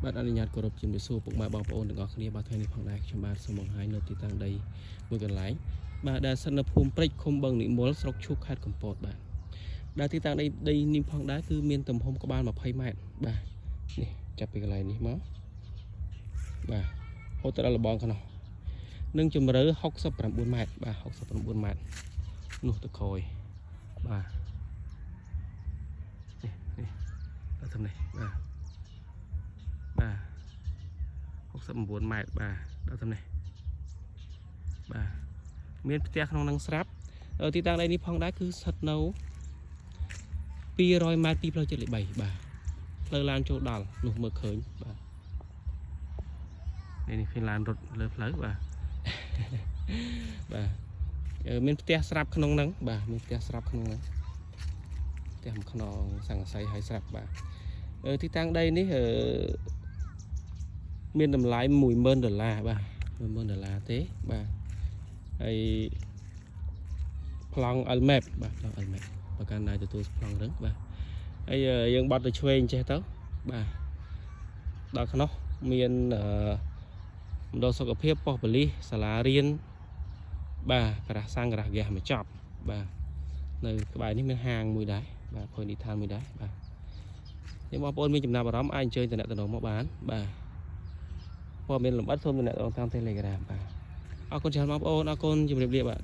បាទអនុញ្ញាតគោរពជំរាបសួរពុកម៉ែបងប្អូនទាំងអស់គ្នាបាទថ្ងៃនេះផងដែរខ្ញុំបាទសូមបង្ហាញនៅទីតាំងដីមួយកន្លែងបាទដែលស្ថិតនៅភូមិព្រែកឃុំបឹងនិមលស្រុកឈូកខេត្តកំពតបាទដែលទីតាំងដីនេះផងដែរគឺមានទំហំក្បាល20ម៉ែត្របាទនេះចាប់ពីកន្លែងនេះមកបាទហូតទៅដល់លបងខាងនោះនឹងជម្រៅ69ម៉ែត្របាទ69ម៉ែត្រនោះទៅក្រោយបាទនេះដល់ទៅនេះបាទ69ម៉ែត្របាទដល់ទៅនេះបាទមានផ្ទះក្នុងនឹងស្រាប់ទីតាំងដីនេះផងដែរគឺស្ថិតនៅ200ម៉ែត្រពីផ្លូវចិត្តលេខ3បាទផ្លូវឡានចូលដល់នោះមើលឃើញបាទនេះឃើញឡានរត់លើផ្លូវបាទបាទមានផ្ទះស្រាប់ក្នុងនឹងបាទមានផ្ទះស្រាប់ក្នុងនឹងផ្ទះមួយខ្នងសង្កសីហើយស្រាប់បាទទីតាំងដីនេះមានតម្លៃ$10000បាទ$10000ទេបាទហើយប្លង់ LMAP បាទប្លង់ LMAP ប្រកាន់ណាទទួលប្លង់រឹងបាទហើយយើងបត់ទៅឆ្វេងចេះទៅបាទដល់ខាងនោះមានមណ្ឌលសុខភាពប៉ុស្តិ៍ប៉ូលីសសាលារៀនបាទការ៉ាសសាំងការ៉ាហ្គាសមកចប់បាទនៅក្បែរនេះមានហាងមួយដែរបាទភោជនីយដ្ឋានមួយដែរបាទនេះបងប្អូនមានចំណាប់អារម្មណ៍អាចអញ្ជើញតំណែងមកបានបាទព័ត៌មានលម្អិតសូមតំណែងតាម Telegram បាទអរគុណច្រើនបងប្អូនអរគុណជម្រាបលាបាទ